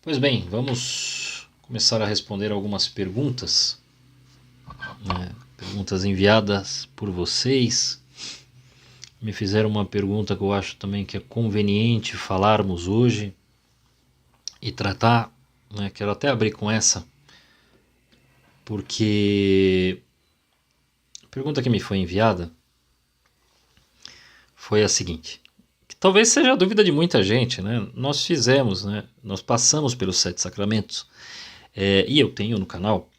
Pois bem, vamos começar a responder algumas perguntas, perguntas enviadas por vocês. Me fizeram uma pergunta que eu acho também que é conveniente falarmos hoje e tratar, quero até abrir com essa, porque a pergunta que me foi enviada foi a seguinte, que talvez seja a dúvida de muita gente, né? Nós fizemos, nós passamos pelos 7 sacramentos, e eu tenho no canal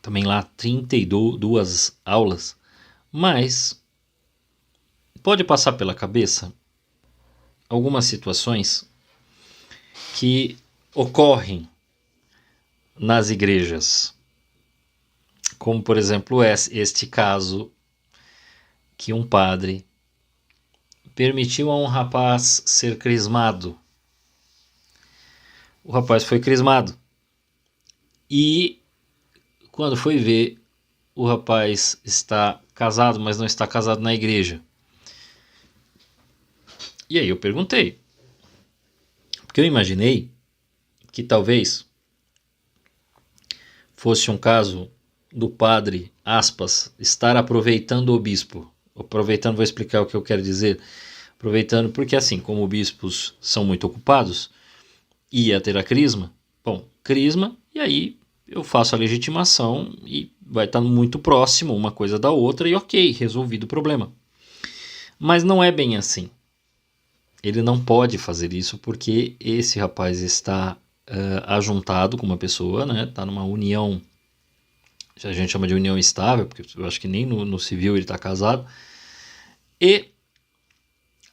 também lá 32 aulas, mas pode passar pela cabeça algumas situações que ocorrem nas igrejas, como por exemplo este caso que um padre permitiu a um rapaz ser crismado. O rapaz foi crismado e quando foi ver, o rapaz está casado, mas não está casado na igreja. E aí eu perguntei, porque eu imaginei que talvez fosse um caso do padre, aspas, estar aproveitando o bispo. Aproveitando, vou explicar o que eu quero dizer. Aproveitando porque assim, como bispos são muito ocupados, ia ter a crisma, crisma, e aí eu faço a legitimação e vai estar muito próximo uma coisa da outra e ok, resolvido o problema. Mas não é bem assim. Ele não pode fazer isso porque esse rapaz está ajuntado com uma pessoa, está numa união, a gente chama de união estável, porque eu acho que nem no civil ele está casado. E,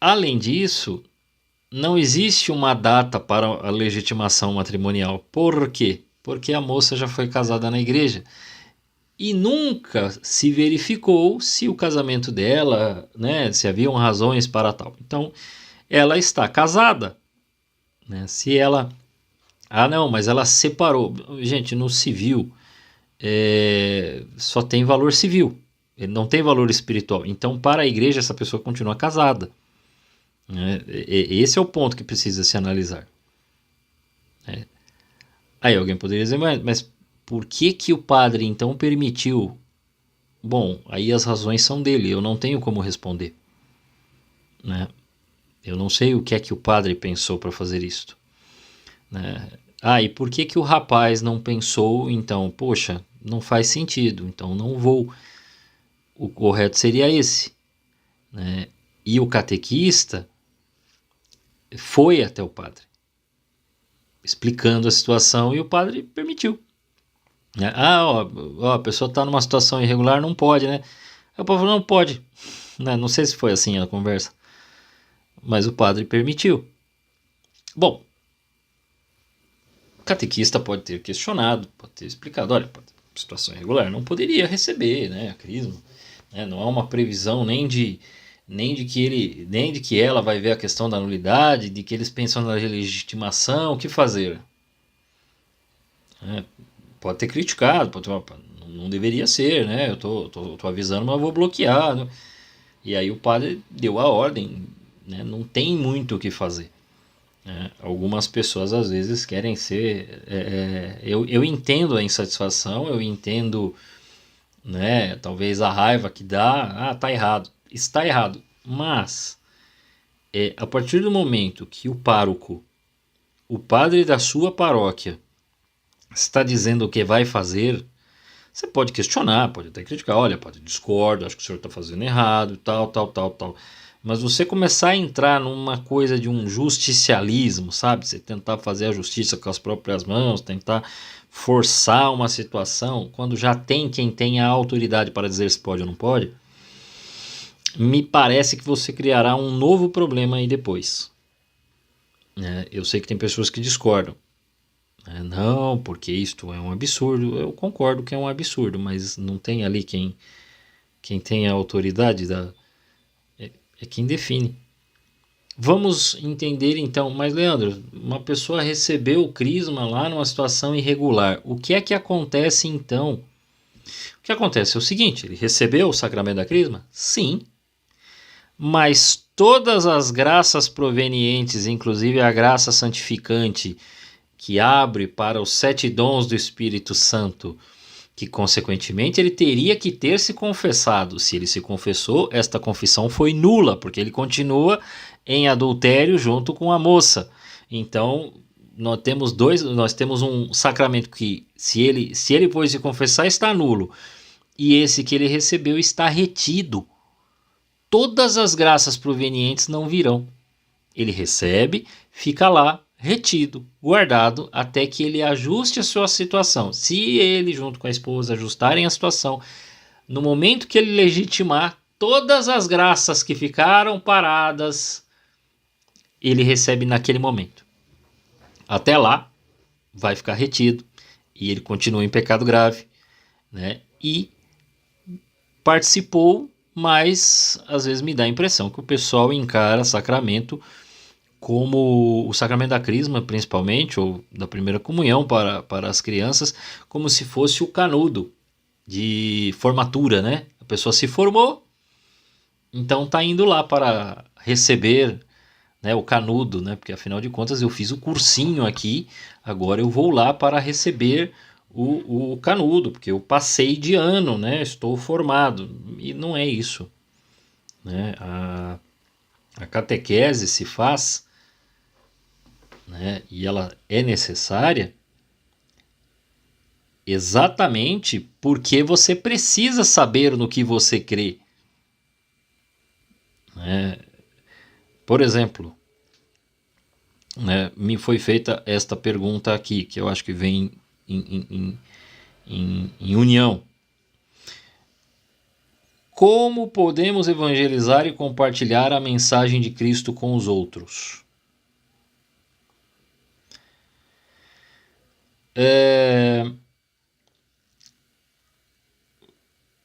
além disso, não existe uma data para a legitimação matrimonial. Por quê? Porque a moça já foi casada na igreja e nunca se verificou se o casamento dela, se haviam razões para tal. Então, ela está casada. Se ela... Ah, não, mas ela separou. Gente, no civil só tem valor civil. Ele não tem valor espiritual. Então, para a igreja, essa pessoa continua casada. Esse é o ponto que precisa se analisar. Aí alguém poderia dizer, mas por que o padre então permitiu? Bom, aí as razões são dele, eu não tenho como responder. Eu não sei o que é que o padre pensou para fazer isto. E por que o rapaz não pensou, então, poxa, não faz sentido, então não vou. O correto seria esse. E o catequista foi até o padre, explicando a situação, e o padre permitiu. A pessoa está numa situação irregular, não pode, né? O povo não pode. Não sei se foi assim a conversa, mas o padre permitiu. Bom, o catequista pode ter questionado, pode ter explicado, olha, situação irregular, não poderia receber, a crisma. Não há uma previsão nem de que ela vai ver a questão da nulidade, de que eles pensam na legitimação, o que fazer? Pode ter criticado, não deveria ser, eu tô avisando, mas vou bloquear. E aí o padre deu a ordem, não tem muito o que fazer. Algumas pessoas às vezes querem ser... eu entendo a insatisfação, eu entendo, talvez a raiva que dá, tá errado. Está errado, mas a partir do momento que o pároco, o padre da sua paróquia, está dizendo o que vai fazer, você pode questionar, pode até criticar, olha, padre, discordo, acho que o senhor está fazendo errado, tal. Mas você começar a entrar numa coisa de um justicialismo, sabe? Você tentar fazer a justiça com as próprias mãos, tentar forçar uma situação, quando já tem quem tem a autoridade para dizer se pode ou não pode, me parece que você criará um novo problema aí depois. Eu sei que tem pessoas que discordam. Não, porque isto é um absurdo. Eu concordo que é um absurdo, mas não tem ali quem tem a autoridade, é quem define. Vamos entender então, mas Leandro, uma pessoa recebeu o crisma lá numa situação irregular. O que é que acontece então? O que acontece é o seguinte, ele recebeu o sacramento da crisma? Sim. Mas todas as graças provenientes, inclusive a graça santificante, que abre para os 7 dons do Espírito Santo, que consequentemente ele teria que ter se confessado. Se ele se confessou, esta confissão foi nula, porque ele continua em adultério junto com a moça. Então, nós temos um sacramento que, se ele pôs se confessar, está nulo. E esse que ele recebeu está retido. Todas as graças provenientes não virão. Ele recebe, fica lá, retido, guardado, até que ele ajuste a sua situação. Se ele, junto com a esposa, ajustarem a situação, no momento que ele legitimar, todas as graças que ficaram paradas, ele recebe naquele momento. Até lá, vai ficar retido, e ele continua em pecado grave, né? E participou, mas às vezes me dá a impressão que o pessoal encara sacramento como o sacramento da crisma, principalmente, ou da primeira comunhão para as crianças, como se fosse o canudo de formatura, né? A pessoa se formou, então está indo lá para receber, né, o canudo, né? Porque afinal de contas eu fiz o cursinho aqui, agora eu vou lá para receber o canudo, porque eu passei de ano, né? Estou formado. E não é isso, né? A catequese se faz, né, e ela é necessária exatamente porque você precisa saber no que você crê, né? Por exemplo, né, me foi feita esta pergunta aqui, que eu acho que vem em união. Como podemos evangelizar e compartilhar a mensagem de Cristo com os outros?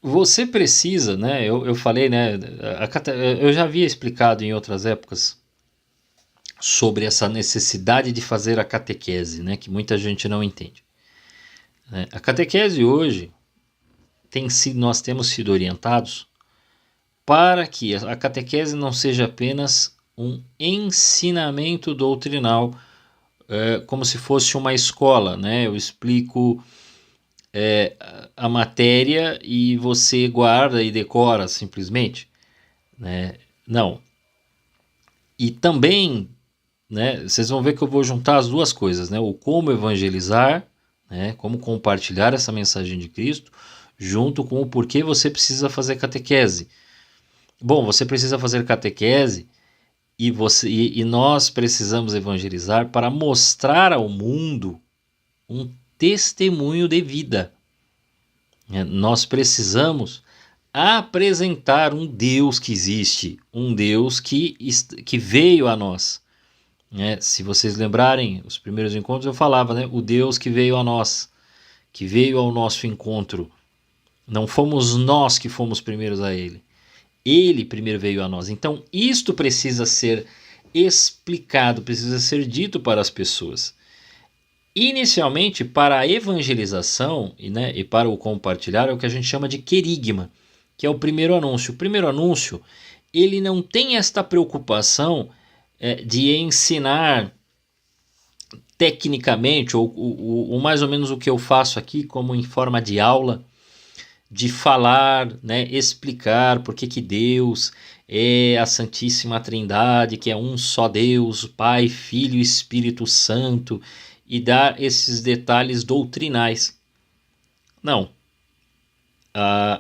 Você precisa, né? Eu falei, né? Eu já havia explicado em outras épocas sobre essa necessidade de fazer a catequese, né? Que muita gente não entende. A catequese hoje nós temos sido orientados para que a catequese não seja apenas um ensinamento doutrinal, como se fosse uma escola, né? Eu explico a matéria e você guarda e decora simplesmente, né? Não. E também, né, vocês vão ver que eu vou juntar as duas coisas, né? O como evangelizar, né, como compartilhar essa mensagem de Cristo, junto com o porquê você precisa fazer catequese. Bom, você precisa fazer catequese e nós precisamos evangelizar para mostrar ao mundo um testemunho de vida. Nós precisamos apresentar um Deus que existe, um Deus que veio a nós. Se vocês lembrarem, os primeiros encontros eu falava, né? O Deus que veio a nós, que veio ao nosso encontro. Não fomos nós que fomos primeiros a Ele. Ele primeiro veio a nós. Então, isto precisa ser explicado, precisa ser dito para as pessoas. Inicialmente, para a evangelização e para o compartilhar, é o que a gente chama de querigma, que é o primeiro anúncio. O primeiro anúncio, ele não tem esta preocupação de ensinar tecnicamente, ou mais ou menos o que eu faço aqui, como em forma de aula, de falar, né, explicar por que Deus é a Santíssima Trindade, que é um só Deus, Pai, Filho e Espírito Santo, e dar esses detalhes doutrinais. Não.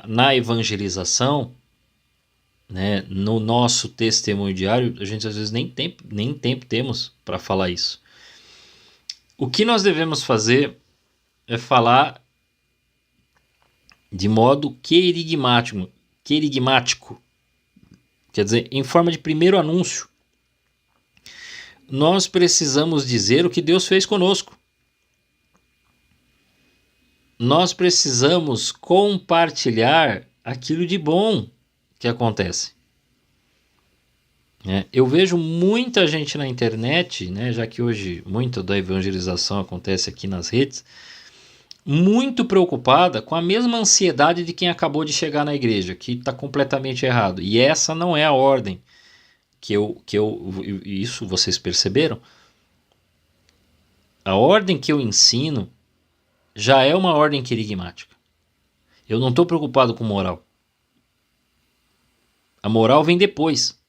Na evangelização, né, no nosso testemunho diário, a gente às vezes nem tempo temos para falar isso. O que nós devemos fazer é falar de modo querigmático, quer dizer, em forma de primeiro anúncio. Nós precisamos dizer o que Deus fez conosco. Nós precisamos compartilhar aquilo de bom que acontece. Eu vejo muita gente na internet, né, já que hoje muita da evangelização acontece aqui nas redes, muito preocupada com a mesma ansiedade de quem acabou de chegar na igreja, que está completamente errado. E essa não é a ordem isso vocês perceberam? A ordem que eu ensino já é uma ordem querigmática. Eu não estou preocupado com moral. A moral vem depois.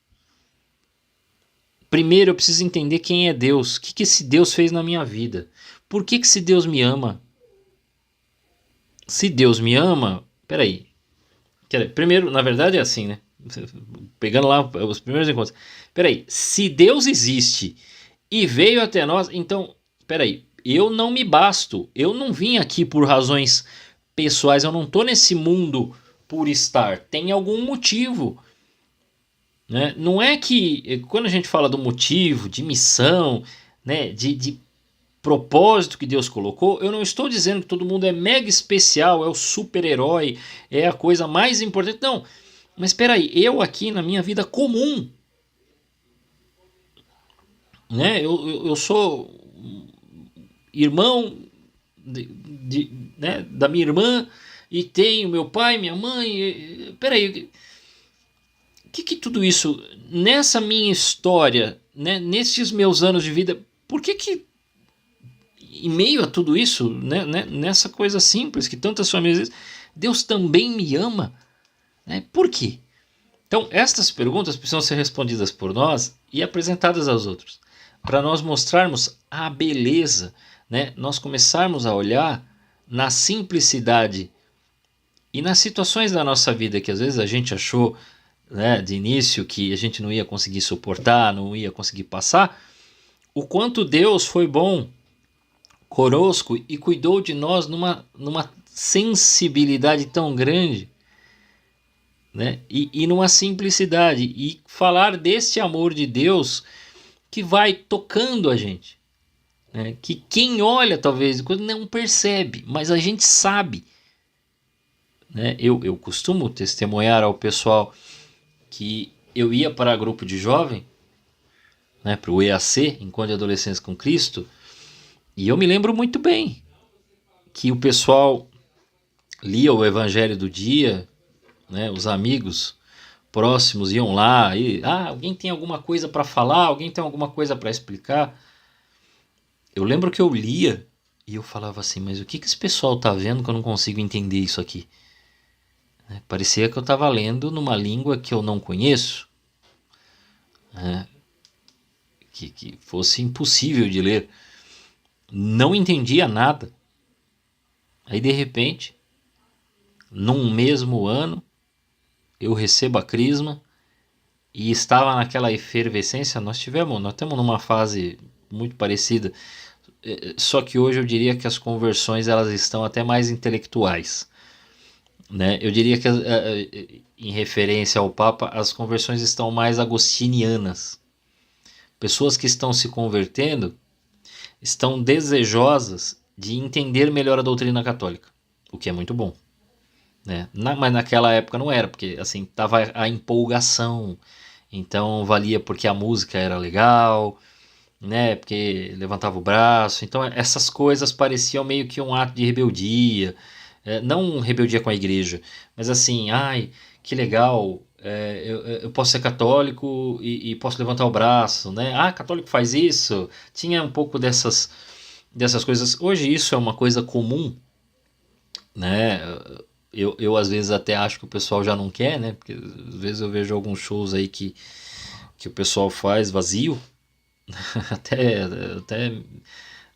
Primeiro eu preciso entender quem é Deus. O que esse Deus fez na minha vida? Por que esse Deus me ama? Se Deus me ama... Peraí. Primeiro, na verdade é assim, né? Pegando lá os primeiros encontros. Peraí. Se Deus existe e veio até nós... Então, peraí. Eu não me basto. Eu não vim aqui por razões pessoais. Eu não estou nesse mundo por estar. Tem algum motivo. Né? Não é que quando a gente fala do motivo, de missão, né, de propósito que Deus colocou, eu não estou dizendo que todo mundo é mega especial, é o super-herói, é a coisa mais importante. Não, mas espera aí, eu aqui na minha vida comum, né, eu sou irmão né, da minha irmã e tenho meu pai, minha mãe. Espera aí, que tudo isso, nessa minha história, né, nesses meus anos de vida, por que em meio a tudo isso, né, nessa coisa simples que tantas famílias, Deus também me ama? Né? Por quê? Então, estas perguntas precisam ser respondidas por nós e apresentadas aos outros, para nós mostrarmos a beleza, né, nós começarmos a olhar na simplicidade e nas situações da nossa vida que às vezes a gente achou, né, de início que a gente não ia conseguir suportar, não ia conseguir passar, o quanto Deus foi bom conosco e cuidou de nós numa sensibilidade tão grande, né, e numa simplicidade, e falar desse amor de Deus que vai tocando a gente, né, que quem olha talvez não percebe, mas a gente sabe, né. Eu costumo testemunhar ao pessoal que eu ia para grupo de jovem, né, para o EAC, Encontro de Adolescentes com Cristo, e eu me lembro muito bem que o pessoal lia o Evangelho do dia, né, os amigos próximos iam lá e alguém tem alguma coisa para falar, alguém tem alguma coisa para explicar. Eu lembro que eu lia e eu falava assim, mas o que esse pessoal está vendo que eu não consigo entender isso aqui? Parecia que eu estava lendo numa língua que eu não conheço, né? Que fosse impossível de ler. Não entendia nada. Aí de repente, num mesmo ano, eu recebo a crisma e estava naquela efervescência. Nós estamos numa fase muito parecida, só que hoje eu diria que as conversões elas estão até mais intelectuais. Né? Eu diria que, em referência ao Papa, as conversões estão mais agostinianas. Pessoas que estão se convertendo estão desejosas de entender melhor a doutrina católica, o que é muito bom. Né? Mas naquela época não era, porque assim, tava a empolgação, então valia porque a música era legal, né? Porque levantava o braço, então essas coisas pareciam meio que um ato de rebeldia. Não rebeldia com a igreja, mas assim, ai, que legal, eu posso ser católico e posso levantar o braço, né? Católico faz isso. Tinha um pouco dessas coisas. Hoje isso é uma coisa comum, né? Eu às vezes até acho que o pessoal já não quer, né? Porque às vezes eu vejo alguns shows aí que o pessoal faz vazio, até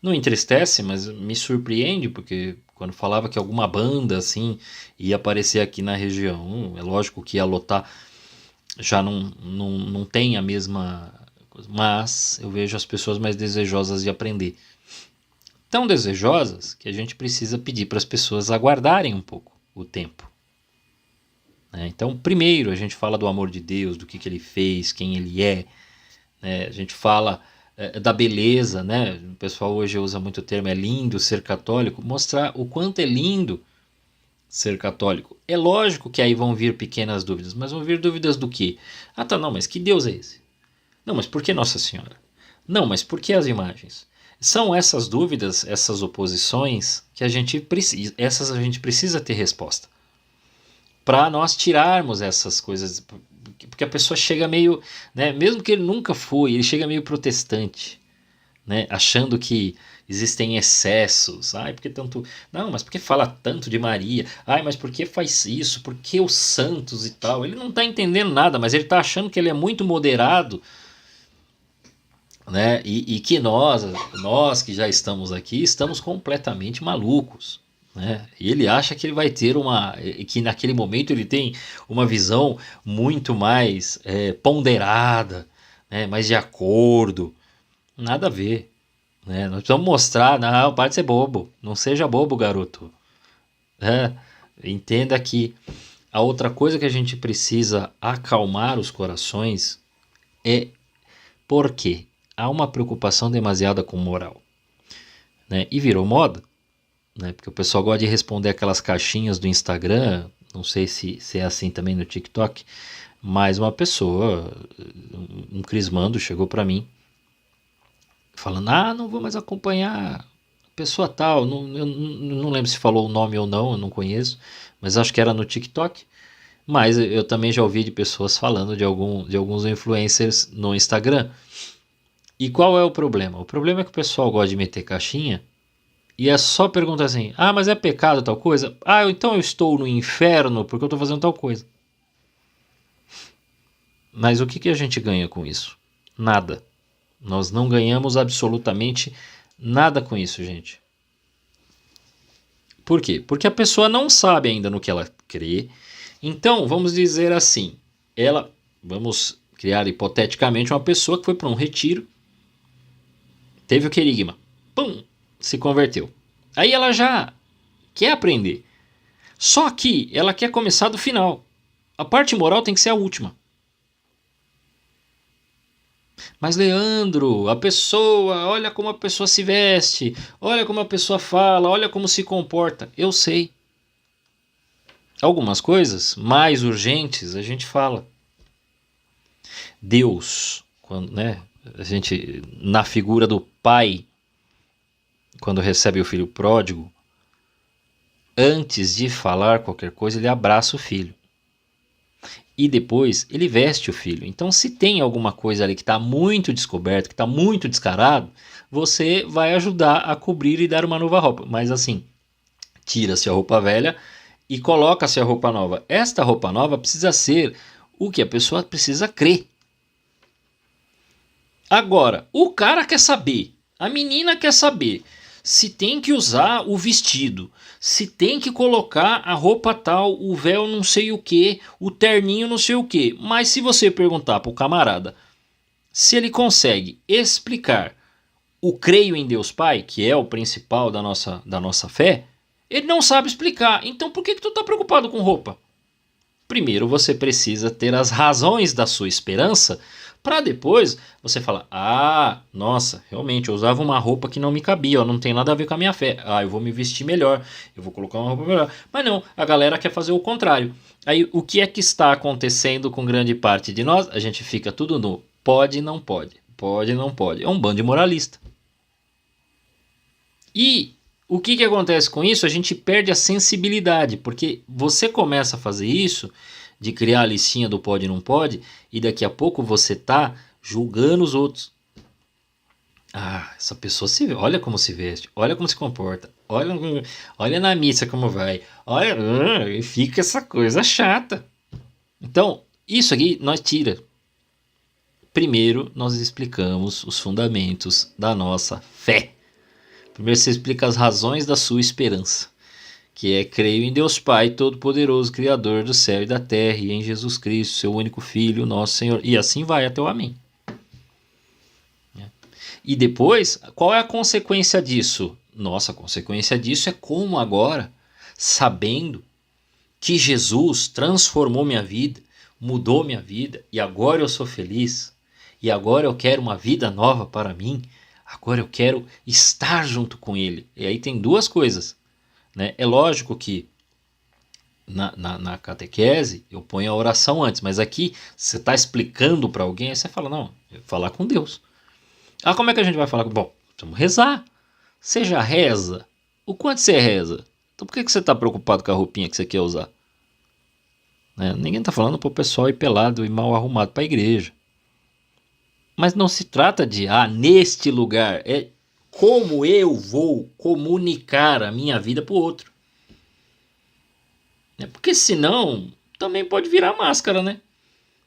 não entristece, mas me surpreende, porque quando falava que alguma banda assim ia aparecer aqui na região, é lógico que ia lotar, já não tem a mesma coisa, mas eu vejo as pessoas mais desejosas de aprender. Tão desejosas que a gente precisa pedir para as pessoas aguardarem um pouco o tempo. Então, primeiro a gente fala do amor de Deus, do que ele fez, quem ele é, né? A gente fala da beleza, né? O pessoal hoje usa muito o termo, é lindo ser católico, mostrar o quanto é lindo ser católico. É lógico que aí vão vir pequenas dúvidas, mas vão vir dúvidas do quê? Não, mas que Deus é esse? Não, mas por que Nossa Senhora? Não, mas por que as imagens? São essas dúvidas, essas oposições que a gente precisa ter resposta. Para nós tirarmos essas coisas, porque a pessoa chega meio, né, mesmo que ele nunca foi, ele chega meio protestante, né? Achando que existem excessos. Ai, porque tanto. Não, mas por que fala tanto de Maria? Ai, mas por que faz isso? Por que os santos e tal? Ele não está entendendo nada, mas ele está achando que ele é muito moderado, né? E que nós que já estamos aqui, estamos completamente malucos. Né? E ele acha que ele vai ter que naquele momento ele tem uma visão muito mais ponderada, né? Mais de acordo. Nada a ver. Né? Nós precisamos mostrar, não, para de ser bobo, não seja bobo, garoto. Né? Entenda que a outra coisa que a gente precisa acalmar os corações é porque há uma preocupação demasiada com moral. Né? E virou moda, né? Porque o pessoal gosta de responder aquelas caixinhas do Instagram, não sei se é assim também no TikTok, mas uma pessoa, um crismando, chegou para mim falando, não vou mais acompanhar a pessoa tal, eu não lembro se falou o nome ou não, eu não conheço, mas acho que era no TikTok, mas eu também já ouvi de pessoas falando de alguns influencers no Instagram. E qual é o problema? O problema é que o pessoal gosta de meter caixinha e é só perguntar assim, mas é pecado tal coisa? Então eu estou no inferno porque eu estou fazendo tal coisa. Mas o que a gente ganha com isso? Nada. Nós não ganhamos absolutamente nada com isso, gente. Por quê? Porque a pessoa não sabe ainda no que ela crê. Então, vamos dizer assim, vamos criar hipoteticamente uma pessoa que foi para um retiro, teve o querigma, se converteu. Aí ela já quer aprender. Só que ela quer começar do final. A parte moral tem que ser a última. Mas Leandro, olha como a pessoa se veste, olha como a pessoa fala, olha como se comporta. Eu sei. Algumas coisas mais urgentes a gente fala. Deus, a gente, na figura do pai, quando recebe o filho pródigo, antes de falar qualquer coisa, ele abraça o filho. E depois ele veste o filho. Então, se tem alguma coisa ali que está muito descoberto, que está muito descarado, você vai ajudar a cobrir e dar uma nova roupa. Mas assim, tira-se a roupa velha e coloca-se a roupa nova. Esta roupa nova precisa ser o que a pessoa precisa crer. Agora, o cara quer saber, a menina quer saber se tem que usar o vestido, se tem que colocar a roupa tal, o véu não sei o que, o terninho não sei o que. Mas se você perguntar para o camarada se ele consegue explicar o creio em Deus Pai, que é o principal da nossa fé, ele não sabe explicar. Então por que tu está preocupado com roupa? Primeiro você precisa ter as razões da sua esperança para depois você falar, nossa, realmente eu usava uma roupa que não me cabia, não tem nada a ver com a minha fé. Eu vou me vestir melhor, eu vou colocar uma roupa melhor. Mas não, a galera quer fazer o contrário. Aí o que é que está acontecendo com grande parte de nós? A gente fica tudo no pode, não pode, pode, não pode. É um bando de moralista. E o que acontece com isso? A gente perde a sensibilidade, porque você começa a fazer isso, de criar a listinha do pode e não pode, e daqui a pouco você tá julgando os outros. Essa pessoa olha como se veste, olha como se comporta, olha na missa como vai, olha, e fica essa coisa chata. Então, isso aqui nós tira. Primeiro, nós explicamos os fundamentos da nossa fé. Primeiro você explica as razões da sua esperança, que é creio em Deus Pai Todo-Poderoso, Criador do céu e da terra, e em Jesus Cristo, seu único Filho, nosso Senhor. E assim vai até o amém. E depois, qual é a consequência disso? Nossa, a consequência disso é como agora, sabendo que Jesus transformou minha vida, mudou minha vida, e agora eu sou feliz, e agora eu quero uma vida nova para mim, agora eu quero estar junto com Ele. E aí tem duas coisas. Né? É lógico que na catequese eu ponho a oração antes, mas aqui você está explicando para alguém, aí você fala, não, falar com Deus. Como é que a gente vai falar? Bom, vamos rezar. Você já reza? O quanto você reza? Então por que você está preocupado com a roupinha que você quer usar? Né? Ninguém está falando para o pessoal ir pelado e mal arrumado para a igreja. Mas não se trata de, neste lugar. É como eu vou comunicar a minha vida para o outro. Porque senão também pode virar máscara, né?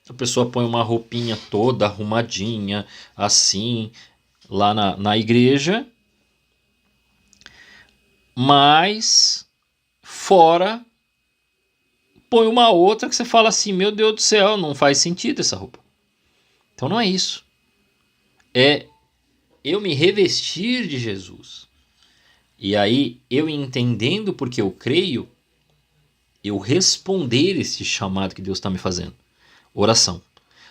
A pessoa põe uma roupinha toda arrumadinha, assim, lá na igreja, mas fora põe uma outra que você fala assim, meu Deus do céu, não faz sentido essa roupa. Então não é isso. É eu me revestir de Jesus. E aí, eu entendendo porque eu creio, eu responder esse chamado que Deus está me fazendo. Oração.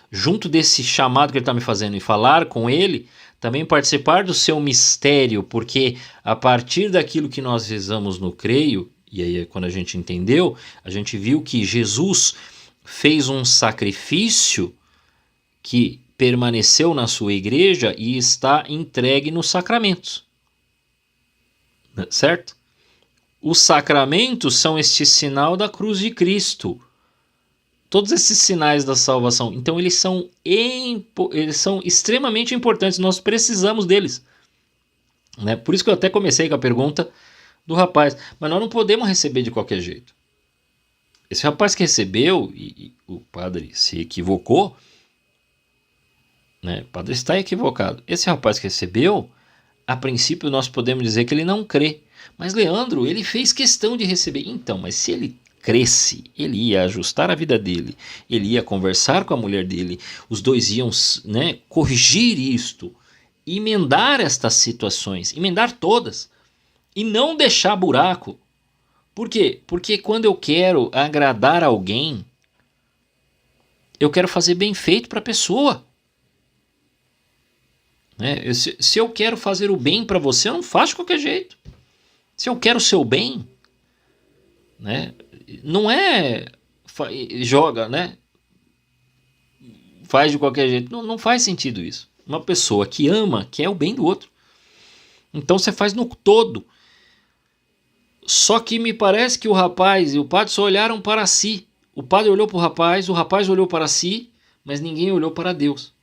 Junto desse chamado que Ele está me fazendo e falar com Ele, também participar do seu mistério, porque a partir daquilo que nós rezamos no creio, e aí quando a gente entendeu, a gente viu que Jesus fez um sacrifício que permaneceu na sua igreja e está entregue nos sacramentos. Certo? Os sacramentos são este sinal da cruz de Cristo. Todos esses sinais da salvação. Então eles são extremamente importantes. Nós precisamos deles. Né? Por isso que eu até comecei com a pergunta do rapaz. Mas nós não podemos receber de qualquer jeito. Esse rapaz que recebeu, e o padre se equivocou, né? O padre está equivocado. Esse rapaz que recebeu, a princípio nós podemos dizer que ele não crê. Mas Leandro, ele fez questão de receber. Então, mas se ele cresce, ele ia ajustar a vida dele, ele ia conversar com a mulher dele, os dois iam, né, corrigir isto, emendar estas situações, emendar todas, e não deixar buraco. Por quê? Porque quando eu quero agradar alguém, eu quero fazer bem feito para a pessoa. Né? Se eu quero fazer o bem para você, eu não faço de qualquer jeito. Se eu quero o seu bem, né? Não é joga, né? Faz de qualquer jeito. Não faz sentido isso. Uma pessoa que ama quer o bem do outro. Então você faz no todo. Só que me parece que o rapaz e o padre só olharam para si. O padre olhou para o rapaz olhou para si, mas ninguém olhou para Deus.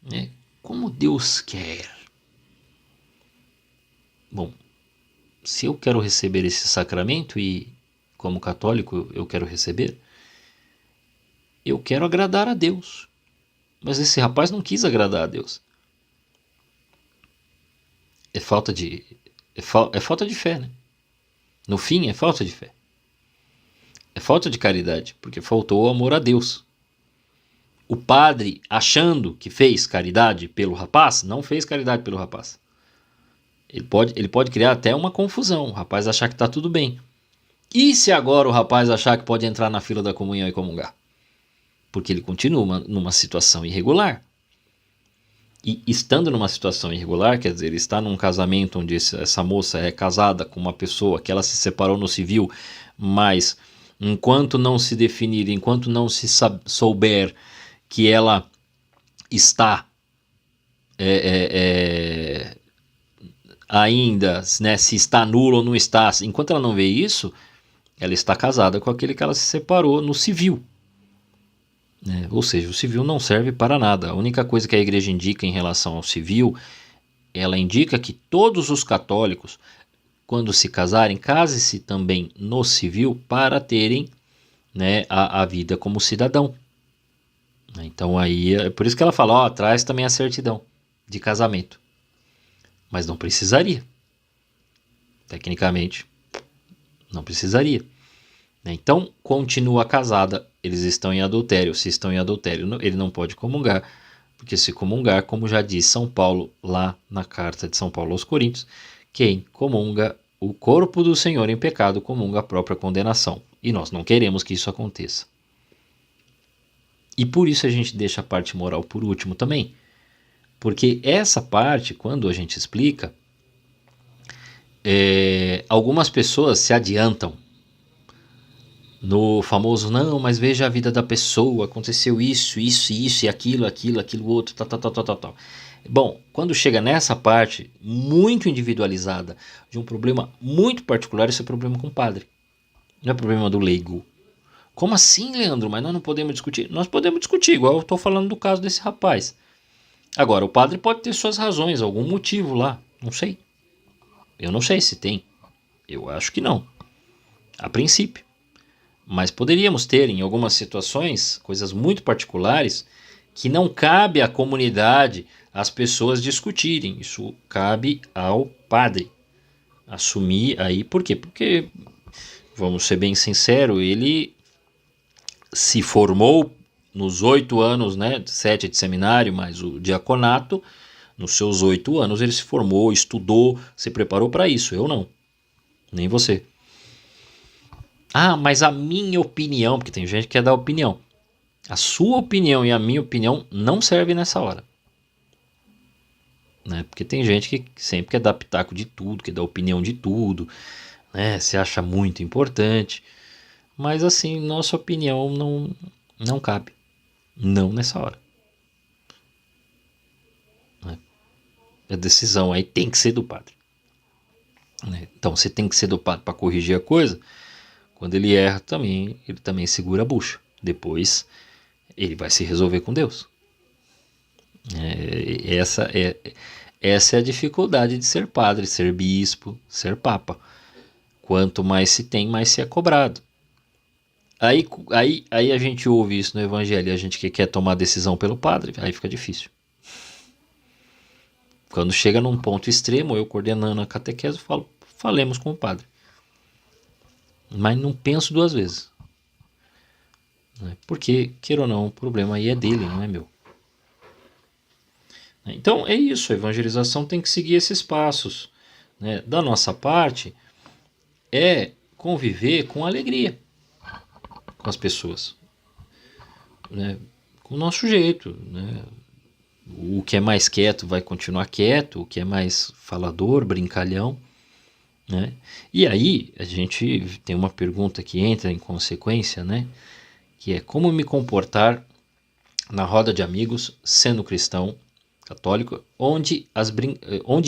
Né? Como Deus quer. Bom, se eu quero receber esse sacramento e, como católico, eu quero receber, eu quero agradar a Deus. Mas esse rapaz não quis agradar a Deus. É falta de fé, né? No fim, é falta de fé. É falta de caridade, porque faltou o amor a Deus. O padre, achando que fez caridade pelo rapaz, não fez caridade pelo rapaz. Ele pode criar até uma confusão, o rapaz achar que está tudo bem. E se agora o rapaz achar que pode entrar na fila da comunhão e comungar? Porque ele continua numa situação irregular. E estando numa situação irregular, quer dizer, ele está num casamento onde essa moça é casada com uma pessoa que ela se separou no civil, mas enquanto não se definir, enquanto não se souber que ela está ainda, né, se está nula ou não está, enquanto ela não vê isso, ela está casada com aquele que ela se separou no civil. Né? Ou seja, o civil não serve para nada. A única coisa que a igreja indica em relação ao civil, ela indica que todos os católicos, quando se casarem, case-se também no civil para terem, né, a vida como cidadão. Então aí é por isso que ela fala, traz também a certidão de casamento. Mas não precisaria. Tecnicamente, não precisaria. Então, continua casada, eles estão em adultério. Se estão em adultério, ele não pode comungar, porque se comungar, como já diz São Paulo lá na carta de São Paulo aos Coríntios, quem comunga o corpo do Senhor em pecado, comunga a própria condenação. E nós não queremos que isso aconteça. E por isso a gente deixa a parte moral por último também. Porque essa parte, quando a gente explica, algumas pessoas se adiantam no famoso, não, mas veja a vida da pessoa, aconteceu isso e aquilo outro, tal. Bom, quando chega nessa parte muito individualizada de um problema muito particular, esse é o problema com o padre. Não é problema do leigo. Como assim, Leandro? Mas nós não podemos discutir? Nós podemos discutir, igual eu estou falando do caso desse rapaz. Agora, o padre pode ter suas razões, algum motivo lá, não sei. Eu não sei se tem. Eu acho que não, a princípio. Mas poderíamos ter, em algumas situações, coisas muito particulares que não cabe à comunidade, às pessoas discutirem. Isso cabe ao padre assumir aí. Por quê? Porque, vamos ser bem sinceros, ele se formou nos 8 anos, né, 7 de seminário, mais o diaconato. Nos seus 8 anos ele se formou, estudou, se preparou para isso. Eu não, nem você. Ah, mas a minha opinião, porque tem gente que quer dar opinião. A sua opinião e a minha opinião não servem nessa hora. Né? Porque tem gente que sempre quer dar pitaco de tudo, quer dar opinião de tudo, né? Se acha muito importante. Mas assim, nossa opinião não cabe. Não nessa hora. Né? A decisão aí tem que ser do padre. Né? Então, você tem que ser do padre para corrigir a coisa. Quando ele erra também, ele também segura a bucha. Depois, ele vai se resolver com Deus. Essa é a dificuldade de ser padre, ser bispo, ser papa. Quanto mais se tem, mais se é cobrado. Aí a gente ouve isso no evangelho, a gente que quer tomar decisão pelo padre, aí fica difícil. Quando chega num ponto extremo, eu coordenando a catequese, falo, falemos com o padre. Mas não penso 2 vezes. Porque, queira ou não, o problema aí é dele, não é meu. Então é isso, a evangelização tem que seguir esses passos. Né? Da nossa parte, é conviver com alegria com as pessoas. Né? Com o nosso jeito. Né? O que é mais quieto vai continuar quieto, o que é mais falador, brincalhão. Né? E aí a gente tem uma pergunta que entra em consequência, né? Que é como me comportar na roda de amigos, sendo cristão, católico, onde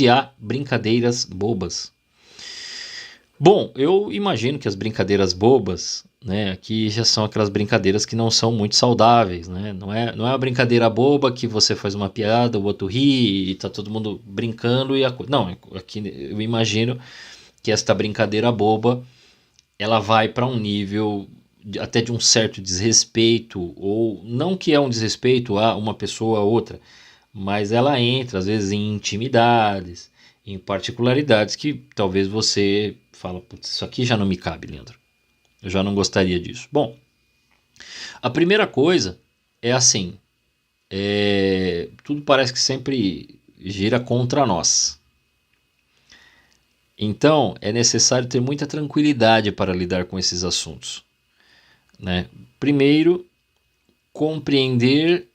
há brincadeiras bobas. Bom, eu imagino que as brincadeiras bobas, né, aqui já são aquelas brincadeiras que não são muito saudáveis, né? Não é uma brincadeira boba que você faz uma piada, o outro ri e tá todo mundo brincando e não, aqui eu imagino que esta brincadeira boba, ela vai para um nível até de um certo desrespeito, ou não que é um desrespeito a uma pessoa ou outra, mas ela entra às vezes em intimidades, em particularidades que talvez você fala, putz, isso aqui já não me cabe, Leandro. Eu já não gostaria disso. Bom, a primeira coisa é assim, tudo parece que sempre gira contra nós. Então, é necessário ter muita tranquilidade para lidar com esses assuntos. Né? Primeiro, compreender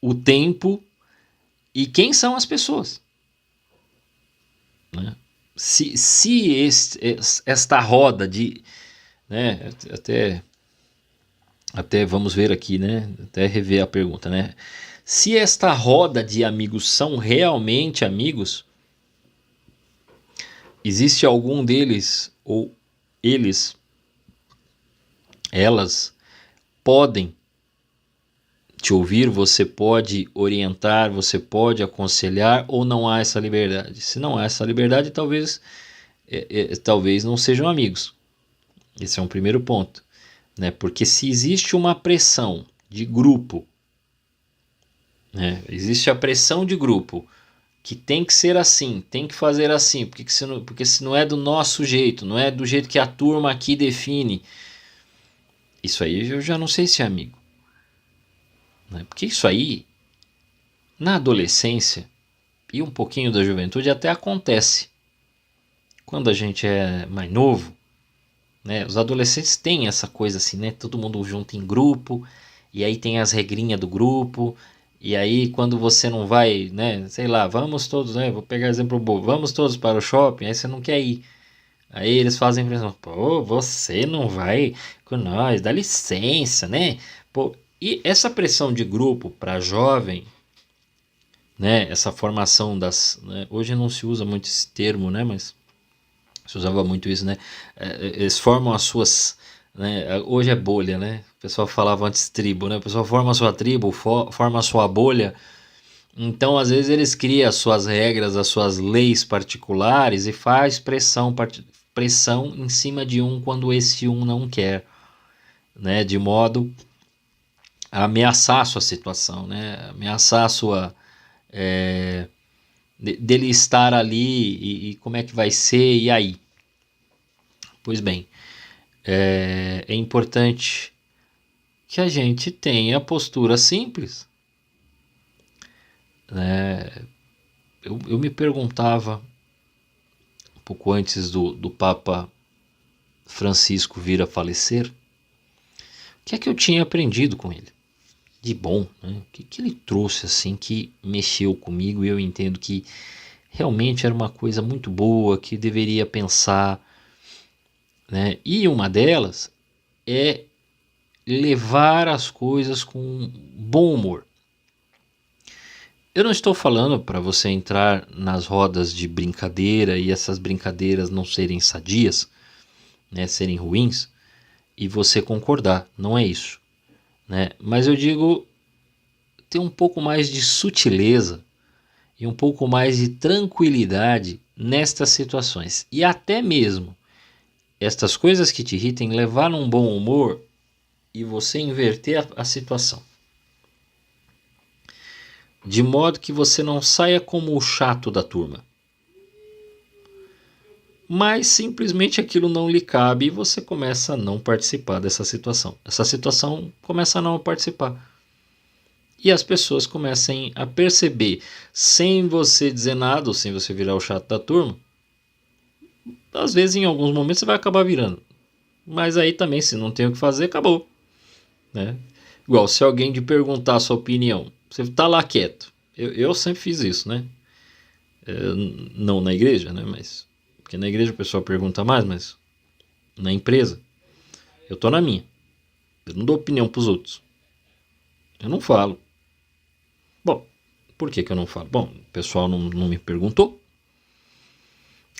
o tempo e quem são as pessoas. Né? Se esta roda de... Né, até vamos ver aqui, né? Até rever a pergunta, né? Se esta roda de amigos são realmente amigos, existe algum deles ou elas podem te ouvir, você pode orientar, você pode aconselhar, ou não há essa liberdade? Se não há essa liberdade, talvez não sejam amigos. Esse é um primeiro ponto. Né? Porque se existe uma pressão de grupo, né? Existe a pressão de grupo, que tem que ser assim, tem que fazer assim, porque se não é do nosso jeito, não é do jeito que a turma aqui define, isso aí eu já não sei se é amigo. Né? Porque isso aí, na adolescência e um pouquinho da juventude, até acontece. Quando a gente é mais novo, né? Os adolescentes têm essa coisa assim, né? Todo mundo junto em grupo, e aí tem as regrinhas do grupo, e aí quando você não vai, né? Sei lá, vamos todos, né? Vou pegar exemplo bobo, vamos todos para o shopping, aí você não quer ir. Aí eles fazem pressão, pô, você não vai com nós, dá licença, né? Pô, e essa pressão de grupo para jovem, né? Essa formação né? Hoje não se usa muito esse termo, né? Mas se usava muito isso, né? Eles formam as suas, né? Hoje é bolha, né? O pessoal falava antes tribo, né? O pessoal forma a sua tribo, forma a sua bolha, Então, às vezes, eles criam as suas regras, as suas leis particulares e faz pressão em cima de um quando esse um não quer, né? De modo a ameaçar a sua situação, né? Ameaçar a sua... dele estar ali e como é que vai ser, e aí? Pois bem, é importante que a gente tenha postura simples, né? Eu me perguntava, um pouco antes do Papa Francisco vir a falecer, o que é que eu tinha aprendido com ele de bom, né? O que ele trouxe assim que mexeu comigo, e eu entendo que realmente era uma coisa muito boa, que deveria pensar, né? E uma delas é levar as coisas com bom humor. Eu não estou falando para você entrar nas rodas de brincadeira e essas brincadeiras não serem sadias, né, serem ruins, e você concordar, não é isso, né? Mas eu digo ter um pouco mais de sutileza e um pouco mais de tranquilidade nestas situações. E até mesmo estas coisas que te irritem, levar num bom humor e você inverter a situação. De modo que você não saia como o chato da turma. Mas simplesmente aquilo não lhe cabe e você começa a não participar dessa situação. Essa situação começa a não participar. E as pessoas comecem a perceber, sem você dizer nada, ou sem você virar o chato da turma, às vezes em alguns momentos você vai acabar virando. Mas aí também, se não tem o que fazer, acabou, né? Igual, se alguém te perguntar a sua opinião, você tá lá quieto. Eu sempre fiz isso, né? Não na igreja, né? Mas, porque na igreja o pessoal pergunta mais, mas na empresa, eu tô na minha. Eu não dou opinião pros outros. Eu não falo. Bom, por que eu não falo? Bom, o pessoal não me perguntou.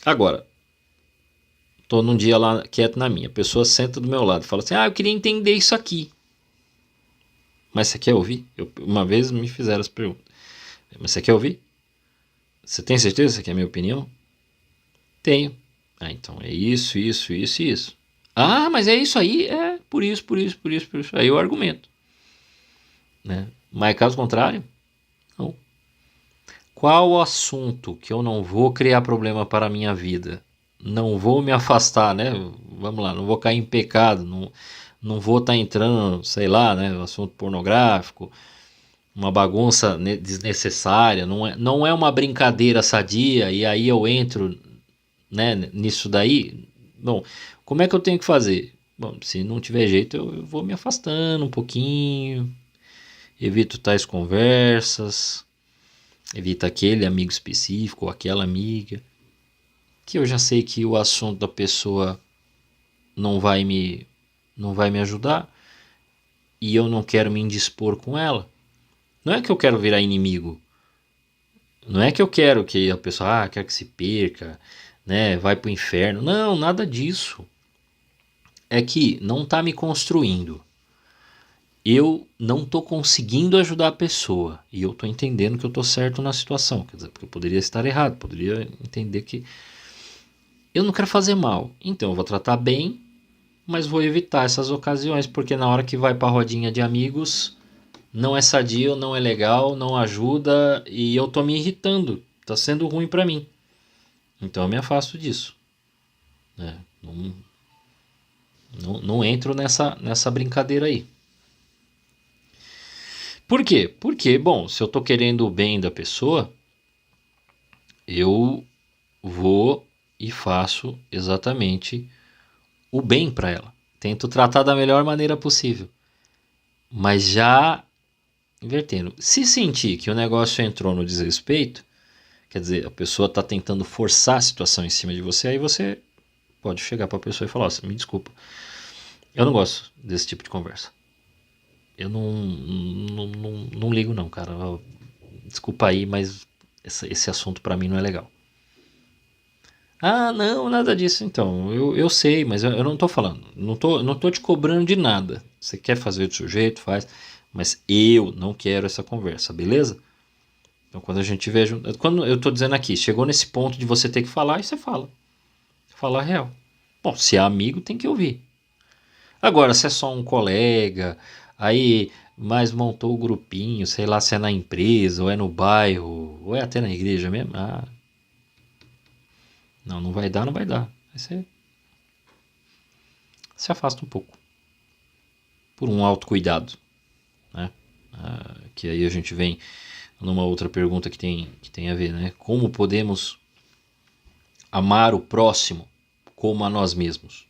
Agora, tô num dia lá quieto na minha. A pessoa senta do meu lado e fala assim: eu queria entender isso aqui. Mas você quer ouvir? Uma vez me fizeram essa pergunta. Mas você quer ouvir? Você tem certeza que você quer a minha opinião? Tenho. Então é isso, isso, isso e isso. Mas é isso aí? É por isso, por isso, por isso, por isso. Aí eu argumento, né? Mas caso contrário, não. Qual o assunto que eu não vou criar problema para a minha vida? Não vou me afastar, né? Vamos lá, não vou cair em pecado, não vou estar entrando, sei lá, né? No assunto pornográfico, uma bagunça desnecessária, não é uma brincadeira sadia e aí eu entro, né, nisso daí. Bom, como é que eu tenho que fazer? Bom, se não tiver jeito, eu vou me afastando um pouquinho, evito tais conversas, evito aquele amigo específico ou aquela amiga, que eu já sei que o assunto da pessoa não vai me ajudar e eu não quero me indispor com ela. Não é que eu quero virar inimigo. Não é que eu quero que a pessoa quer que se perca, né, vai pro inferno. Não, nada disso. É que não tá me construindo. Eu não tô conseguindo ajudar a pessoa e eu tô entendendo que eu tô certo na situação, quer dizer, porque eu poderia estar errado, poderia entender que eu não quero fazer mal. Então eu vou tratar bem, mas vou evitar essas ocasiões, porque na hora que vai pra rodinha de amigos, não é sadio, não é legal, não ajuda e eu tô me irritando, tá sendo ruim pra mim. Então eu me afasto disso, né? Não entro nessa brincadeira aí. Por quê? Porque, bom, se eu tô querendo o bem da pessoa, eu vou e faço exatamente o bem para ela. Tento tratar da melhor maneira possível. Mas já invertendo. Se sentir que o negócio entrou no desrespeito, quer dizer, a pessoa está tentando forçar a situação em cima de você, aí você pode chegar para a pessoa e falar: me desculpa, eu não gosto desse tipo de conversa. Eu não ligo não, cara. Desculpa aí, mas esse assunto para mim não é legal. Não, nada disso então. Eu sei, mas eu não tô falando. Não tô te cobrando de nada. Você quer fazer do seu jeito, faz. Mas eu não quero essa conversa, beleza? Então, quando a gente vê... Quando eu estou dizendo aqui, chegou nesse ponto de você ter que falar, e você fala. Fala a real. Bom, se é amigo, tem que ouvir. Agora, se é só um colega, aí mais montou o grupinho, sei lá se é na empresa, ou é no bairro, ou é até na igreja mesmo. Ah, não vai dar, não vai dar. Aí você se afasta um pouco. Por um autocuidado, né? Que aí a gente vem numa outra pergunta que tem a ver, né? Como podemos amar o próximo como a nós mesmos?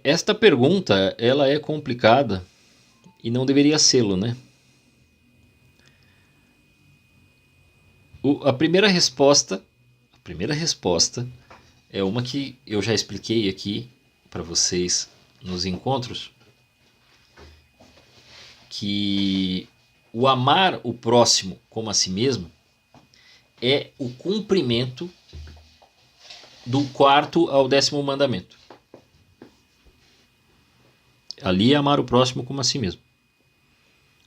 Esta pergunta, ela é complicada e não deveria sê-lo, né? A primeira resposta é uma que eu já expliquei aqui para vocês nos encontros, que o amar o próximo como a si mesmo é o cumprimento do 4º ao 10º mandamento. Ali é amar o próximo como a si mesmo.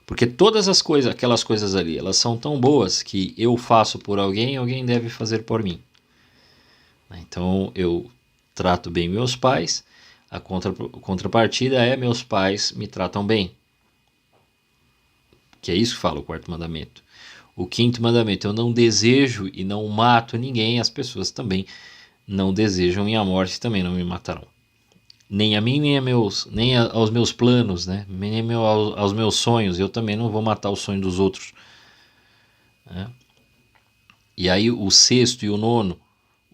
Porque todas as coisas, aquelas coisas ali, elas são tão boas que eu faço por alguém, alguém deve fazer por mim. Então eu trato bem meus pais, a contrapartida é meus pais me tratam bem. Que é isso que fala o 4º mandamento. O 5º mandamento, eu não desejo e não mato ninguém, as pessoas também não desejam minha morte, também não me matarão. Nem a mim, nem aos meus planos, né? Nem aos meus sonhos, eu também não vou matar o sonho dos outros. Né? E aí o 6º e o 9º,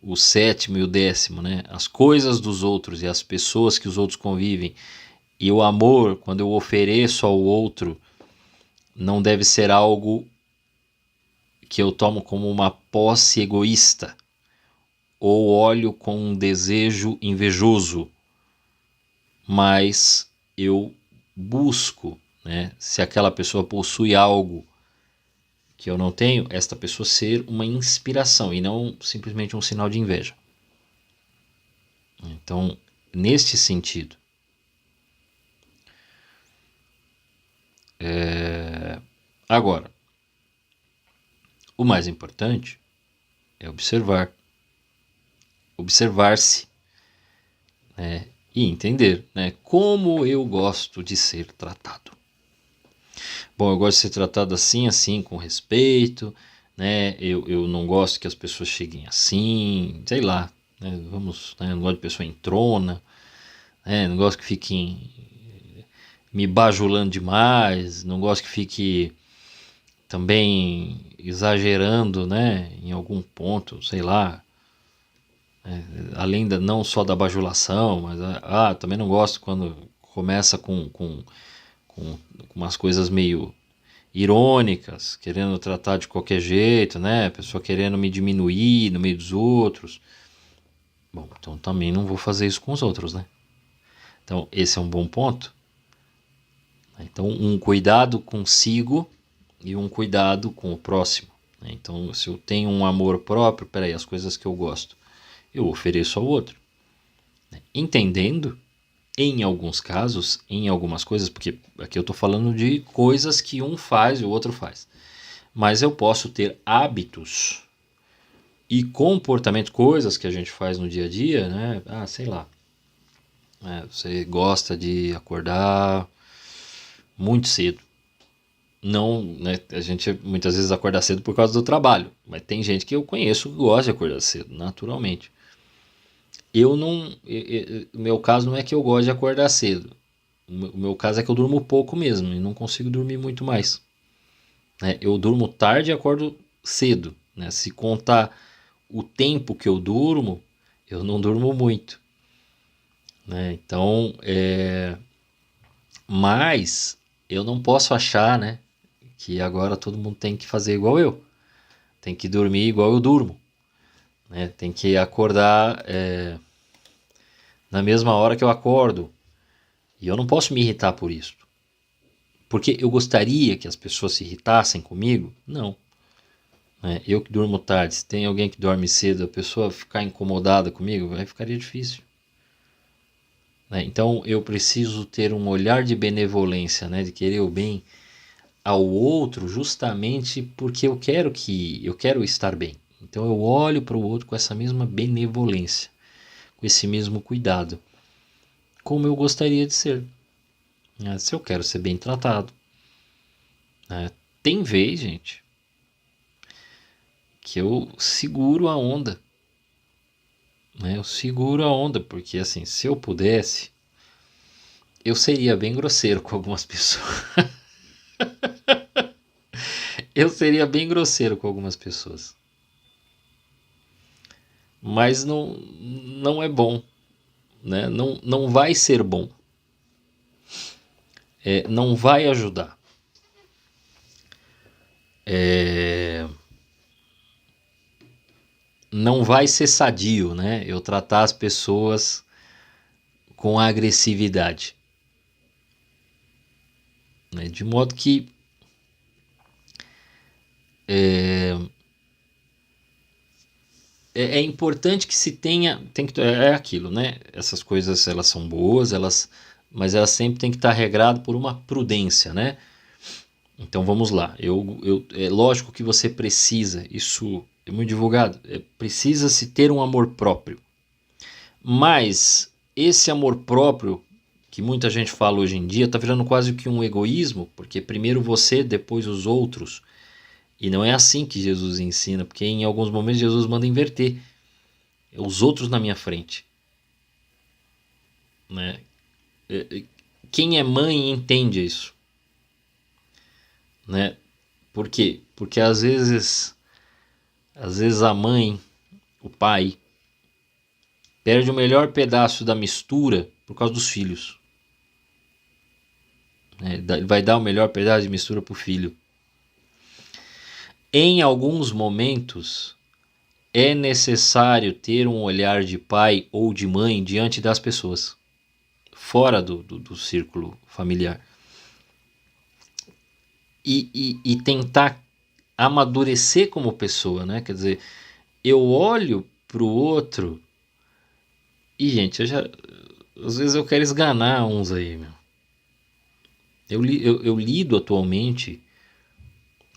o 7º e o 10º, né? As coisas dos outros e as pessoas que os outros convivem, e o amor, quando eu ofereço ao outro, não deve ser algo que eu tomo como uma posse egoísta ou olho com um desejo invejoso, mas eu busco, né, se aquela pessoa possui algo que eu não tenho, esta pessoa ser uma inspiração e não simplesmente um sinal de inveja. Então, neste sentido, agora, o mais importante é observar-se, né, e entender, né, como eu gosto de ser tratado. Bom, eu gosto de ser tratado assim, com respeito, né? Eu não gosto que as pessoas cheguem assim, sei lá, né? Não gosto de pessoa entrona, né? Não gosto que fiquem me bajulando demais, não gosto que fique também exagerando, né? Em algum ponto, sei lá, além não só da bajulação, mas também não gosto quando começa com umas coisas meio irônicas, querendo tratar de qualquer jeito, né? A pessoa querendo me diminuir no meio dos outros. Bom, então também não vou fazer isso com os outros, né? Então esse é um bom ponto. Então um cuidado consigo e um cuidado com o próximo. Então se eu tenho um amor próprio, peraí, as coisas que eu gosto, eu ofereço ao outro. Entendendo, em alguns casos, em algumas coisas, porque aqui eu estou falando de coisas que um faz e o outro faz. Mas eu posso ter hábitos e comportamentos, coisas que a gente faz no dia a dia, né? Sei lá. Você gosta de acordar muito cedo. Não, né? A gente muitas vezes acorda cedo por causa do trabalho, mas tem gente que eu conheço que gosta de acordar cedo, naturalmente. Eu não, o meu caso não é que eu gosto de acordar cedo. O meu caso é que eu durmo pouco mesmo e não consigo dormir muito mais. Né? Eu durmo tarde e acordo cedo. Né? Se contar o tempo que eu durmo, eu não durmo muito. Né? Então, mas eu não posso achar, né, que agora todo mundo tem que fazer igual eu. Tem que dormir igual eu durmo. Né? Tem que acordar na mesma hora que eu acordo. E eu não posso me irritar por isso. Porque eu gostaria que as pessoas se irritassem comigo? Não. Eu que durmo tarde, se tem alguém que dorme cedo, a pessoa ficar incomodada comigo, aí ficaria difícil. Então eu preciso ter um olhar de benevolência, de querer o bem ao outro justamente porque eu quero estar bem. Então eu olho para o outro com essa mesma benevolência, com esse mesmo cuidado, como eu gostaria de ser. Se eu quero ser bem tratado. Tem vez, gente, que eu seguro a onda. Eu seguro a onda, porque assim, se eu pudesse, eu seria bem grosseiro com algumas pessoas. Eu seria bem grosseiro com algumas pessoas. Mas não é bom. Né? Não vai ser bom. Não vai ajudar. Não vai ser sadio, né? Eu tratar as pessoas com agressividade. Né? De modo que é importante que se tenha, é aquilo, né? Essas coisas, elas são boas, mas elas sempre têm que estar regradas por uma prudência, né? Então vamos lá. É lógico que você precisa, isso é muito divulgado, precisa-se ter um amor próprio. Mas esse amor próprio, que muita gente fala hoje em dia, está virando quase que um egoísmo, porque primeiro você, depois os outros. E não é assim que Jesus ensina, porque em alguns momentos Jesus manda inverter. Os outros na minha frente. Né? Quem é mãe entende isso. Né? Por quê? Porque às vezes a mãe, o pai, perde o melhor pedaço da mistura por causa dos filhos. Vai dar o melhor pedaço de mistura para o filho. Em alguns momentos, é necessário ter um olhar de pai ou de mãe diante das pessoas, fora do círculo familiar. E tentar amadurecer como pessoa, né? Quer dizer, eu olho pro outro e, gente, às vezes eu quero esganar uns aí, meu. Eu lido atualmente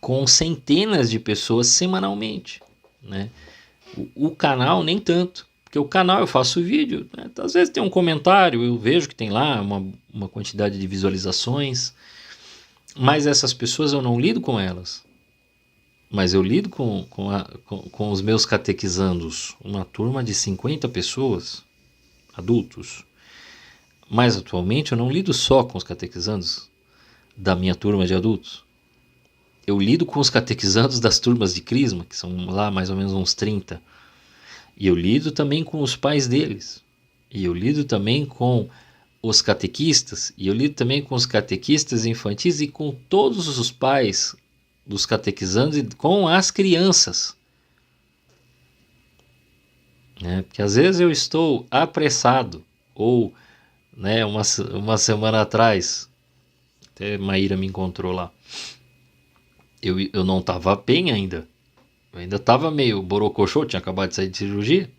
com centenas de pessoas semanalmente, né? O canal nem tanto, porque o canal eu faço vídeo, né? Às vezes tem um comentário, eu vejo que tem lá uma quantidade de visualizações, mas essas pessoas eu não lido com elas. Mas eu lido com os meus catequizandos, uma turma de 50 pessoas, adultos. Mas atualmente eu não lido só com os catequizandos da minha turma de adultos. Eu lido com os catequizandos das turmas de Crisma, que são lá mais ou menos uns 30. E eu lido também com os pais deles. E eu lido também com os catequistas. E eu lido também com os catequistas infantis e com todos os pais dos catequizandos e com as crianças. Porque às vezes eu estou apressado. Ou, né, uma semana atrás, até Maíra me encontrou lá. Eu não estava bem ainda. Eu ainda estava meio borocochô, tinha acabado de sair de cirurgia.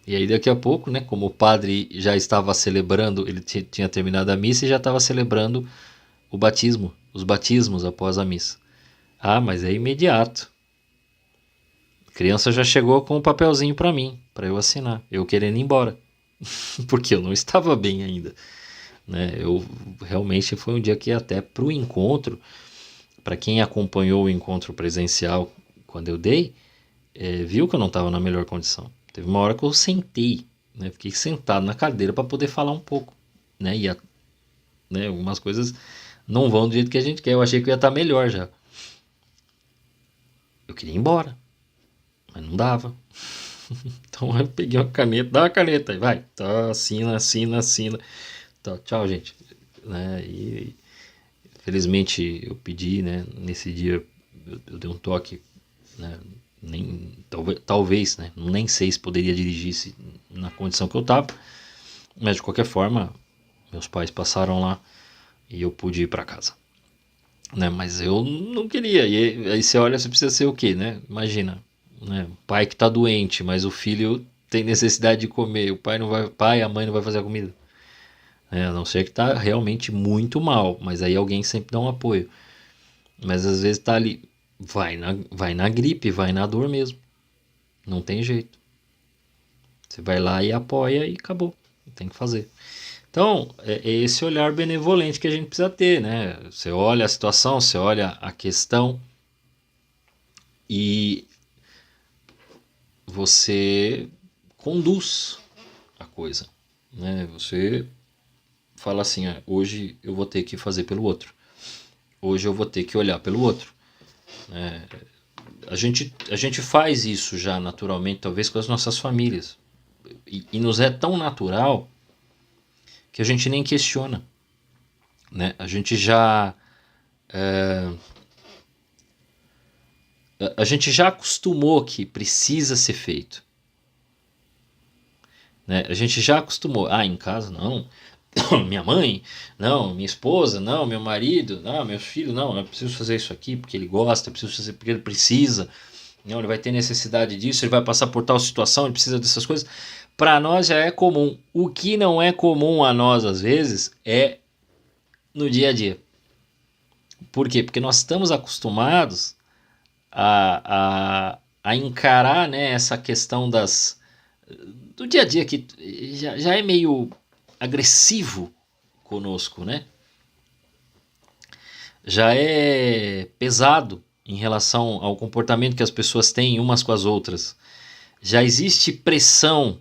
E aí daqui a pouco, né, como o padre já estava celebrando, ele tinha terminado a missa e já estava celebrando o batismo, os batismos após a missa. Mas é imediato. A criança já chegou com um papelzinho para mim, para eu assinar, eu querendo ir embora. Porque eu não estava bem ainda. Né? Realmente foi um dia que até para o encontro, para quem acompanhou o encontro presencial quando eu dei, viu que eu não estava na melhor condição. Teve uma hora que eu sentei, né? Fiquei sentado na cadeira para poder falar um pouco. Né? Né? Algumas coisas não vão do jeito que a gente quer. Eu achei que eu ia estar melhor já. Eu queria ir embora, mas não dava. Então eu peguei uma caneta, dá uma caneta aí, vai. Tá, assina. Tá, tchau, gente. Né? E felizmente eu pedi, né? Nesse dia eu dei um toque, né? Talvez, né? Nem sei se poderia dirigir na condição que eu estava, mas de qualquer forma meus pais passaram lá e eu pude ir para casa, né? Mas eu não queria. E aí você olha, você precisa ser o quê, né? Imagina, né? O pai que está doente, mas o filho tem necessidade de comer, a mãe não vai fazer a comida. né? A não ser que está realmente muito mal, mas aí alguém sempre dá um apoio. Mas às vezes está ali, vai na gripe, vai na dor mesmo. Não tem jeito. Você vai lá e apoia e acabou. Tem que fazer. Então, é esse olhar benevolente que a gente precisa ter, né? Você olha a situação, você olha a questão e você conduz a coisa, né? Você fala assim, hoje eu vou ter que fazer pelo outro. Hoje eu vou ter que olhar pelo outro. A gente faz isso já naturalmente, talvez com as nossas famílias. E nos é tão natural que a gente nem questiona, né? A gente já a gente já acostumou que precisa ser feito, né? A gente já acostumou. Em casa não. Minha mãe, não. Minha esposa, não. Meu marido, não. Meus filhos, não. Eu preciso fazer isso aqui porque ele gosta, eu preciso fazer porque ele precisa. Não, ele vai ter necessidade disso, ele vai passar por tal situação, ele precisa dessas coisas. Para nós já é comum. O que não é comum a nós às vezes é no dia a dia. Por quê? Porque nós estamos acostumados a encarar, né, essa questão do dia a dia que já é meio agressivo conosco, né? Já é pesado em relação ao comportamento que as pessoas têm umas com as outras. Já existe pressão,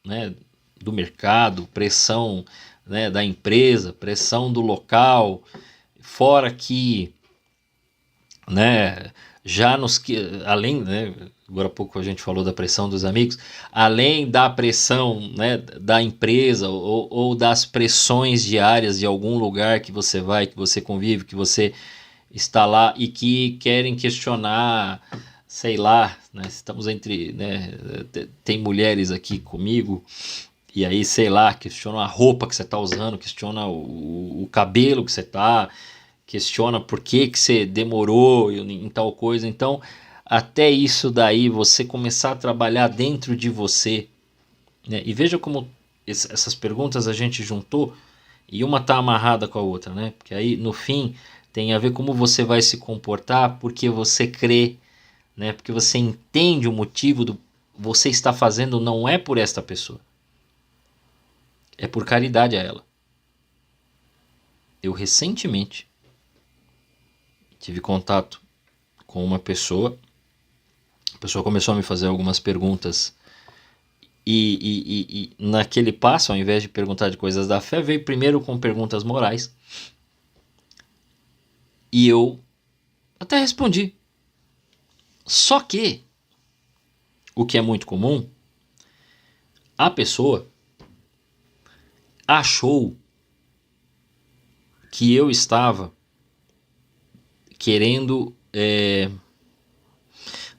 né, do mercado, pressão, né, da empresa, pressão do local, fora que, né, já nos que além, né, agora há pouco a gente falou da pressão dos amigos, além da pressão, né, da empresa ou das pressões diárias de algum lugar que você vai, que você convive, que você está lá e que querem questionar, sei lá, né, estamos entre, né, tem mulheres aqui comigo e aí, sei lá, questiona a roupa que você está usando, questiona o cabelo que você está, questiona por que você demorou em tal coisa. Então, até isso daí, você começar a trabalhar dentro de você, né? E veja como essas perguntas a gente juntou e uma está amarrada com a outra, né? Porque aí, no fim, tem a ver como você vai se comportar porque você crê, né? Porque você entende o motivo do você está fazendo não é por esta pessoa, é por caridade a ela. Eu recentemente tive contato com uma pessoa, a pessoa começou a me fazer algumas perguntas e naquele passo, ao invés de perguntar de coisas da fé, veio primeiro com perguntas morais e eu até respondi. Só que, o que é muito comum, a pessoa achou que eu estava querendo,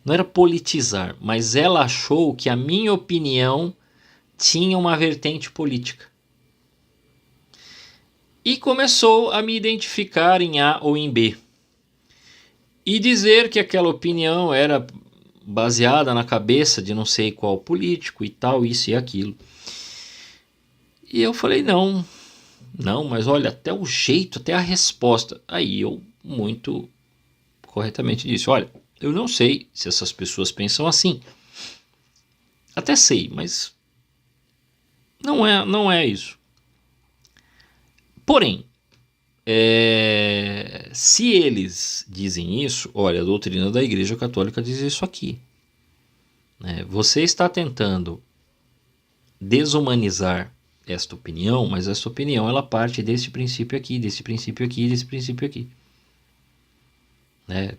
não era politizar, mas ela achou que a minha opinião tinha uma vertente política. E começou a me identificar em A ou em B. E dizer que aquela opinião era baseada na cabeça de não sei qual político e tal, isso e aquilo. E eu falei, não, mas olha, até o jeito, até a resposta. Aí eu, muito corretamente, disse, olha, eu não sei se essas pessoas pensam assim. Até sei, mas não é isso. Porém, se eles dizem isso, olha, a doutrina da Igreja Católica diz isso aqui, né? Você está tentando desumanizar esta opinião, mas esta opinião ela parte desse princípio aqui, desse princípio aqui, desse princípio aqui, né?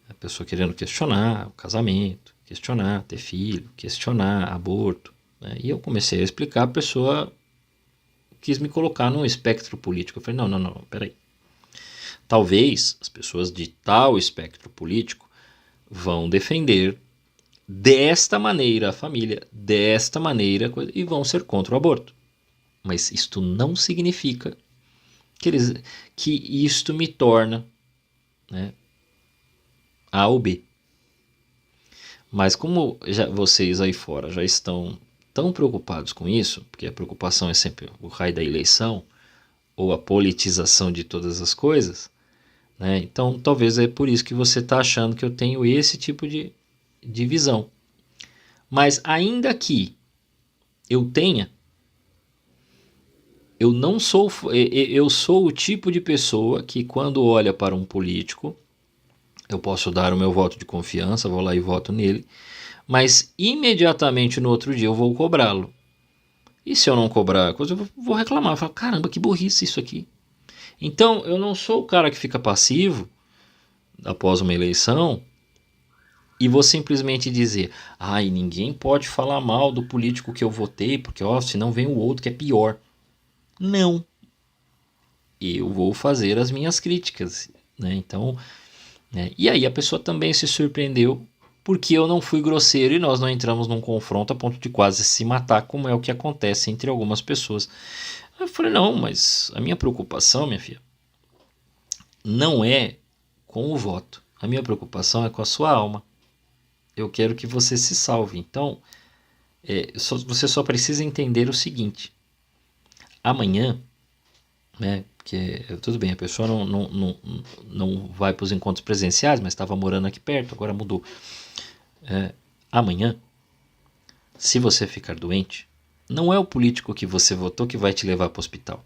A pessoa querendo questionar o casamento, questionar ter filho, questionar aborto, né? E eu comecei a explicar, a pessoa quis me colocar num espectro político. Eu falei, não, peraí. Talvez as pessoas de tal espectro político vão defender desta maneira a família, desta maneira, e vão ser contra o aborto. Mas isto não significa que isto me torna, né, A ou B. Mas como vocês aí fora já estão tão preocupados com isso, porque a preocupação é sempre o raio da eleição, ou a politização de todas as coisas, né? Então talvez é por isso que você está achando que eu tenho esse tipo de visão. Mas ainda que eu tenha, eu sou o tipo de pessoa que quando olha para um político, eu posso dar o meu voto de confiança, vou lá e voto nele, mas imediatamente no outro dia eu vou cobrá-lo. E se eu não cobrar a coisa, eu vou reclamar. Eu falo, caramba, que burrice isso aqui. Então, eu não sou o cara que fica passivo após uma eleição e vou simplesmente dizer, ai, ninguém pode falar mal do político que eu votei, porque ó, senão vem o outro que é pior. Não. Eu vou fazer as minhas críticas, né? Então, né? E aí a pessoa também se surpreendeu porque eu não fui grosseiro e nós não entramos num confronto a ponto de quase se matar, como é o que acontece entre algumas pessoas. Eu falei, não, mas a minha preocupação, minha filha, não é com o voto. A minha preocupação é com a sua alma. Eu quero que você se salve. Então, você só precisa entender o seguinte. Amanhã, né, porque tudo bem, a pessoa não vai para os encontros presenciais, mas estava morando aqui perto, agora mudou. Amanhã, se você ficar doente, não é o político que você votou que vai te levar para o hospital.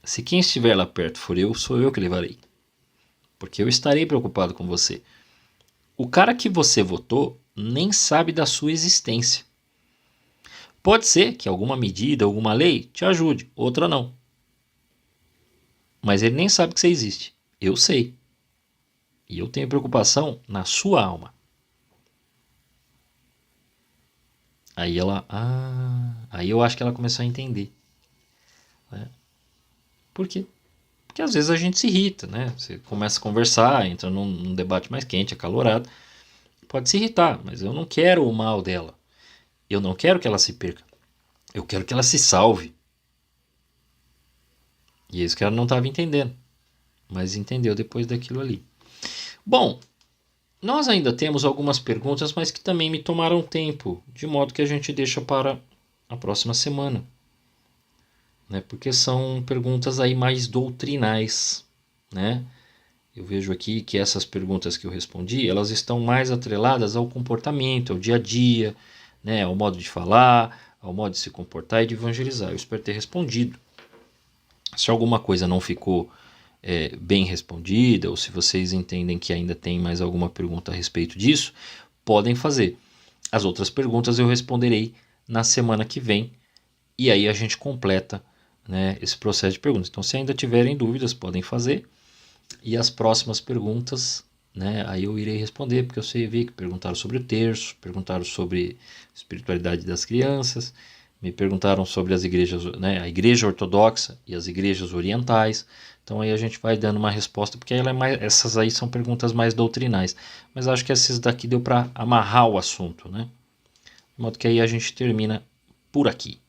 Se quem estiver lá perto for eu, sou eu que levarei. Porque eu estarei preocupado com você. O cara que você votou nem sabe da sua existência. Pode ser que alguma medida, alguma lei te ajude, outra não. Mas ele nem sabe que você existe. Eu sei. E eu tenho preocupação na sua alma. Aí aí eu acho que ela começou a entender. Né? Por quê? Porque às vezes a gente se irrita, né? Você começa a conversar, entra num debate mais quente, acalorado. Pode se irritar, mas eu não quero o mal dela. Eu não quero que ela se perca. Eu quero que ela se salve. E é isso que ela não estava entendendo. Mas entendeu depois daquilo ali. Bom, nós ainda temos algumas perguntas, mas que também me tomaram tempo. De modo que a gente deixa para a próxima semana. Né? Porque são perguntas aí mais doutrinais. Né? Eu vejo aqui que essas perguntas que eu respondi, elas estão mais atreladas ao comportamento, ao dia a dia, né? Ao modo de falar, ao modo de se comportar e de evangelizar. Eu espero ter respondido. Se alguma coisa não ficou bem respondida, ou se vocês entendem que ainda tem mais alguma pergunta a respeito disso, podem fazer. As outras perguntas eu responderei na semana que vem, e aí a gente completa, né, esse processo de perguntas. Então, se ainda tiverem dúvidas, podem fazer. E as próximas perguntas, né, aí eu irei responder, porque eu sei ver que perguntaram sobre o terço, perguntaram sobre espiritualidade das crianças, me perguntaram sobre as igrejas, né, a igreja ortodoxa e as igrejas orientais. Então aí a gente vai dando uma resposta, porque essas aí são perguntas mais doutrinais. Mas acho que esses daqui deu para amarrar o assunto, né? De modo que aí a gente termina por aqui.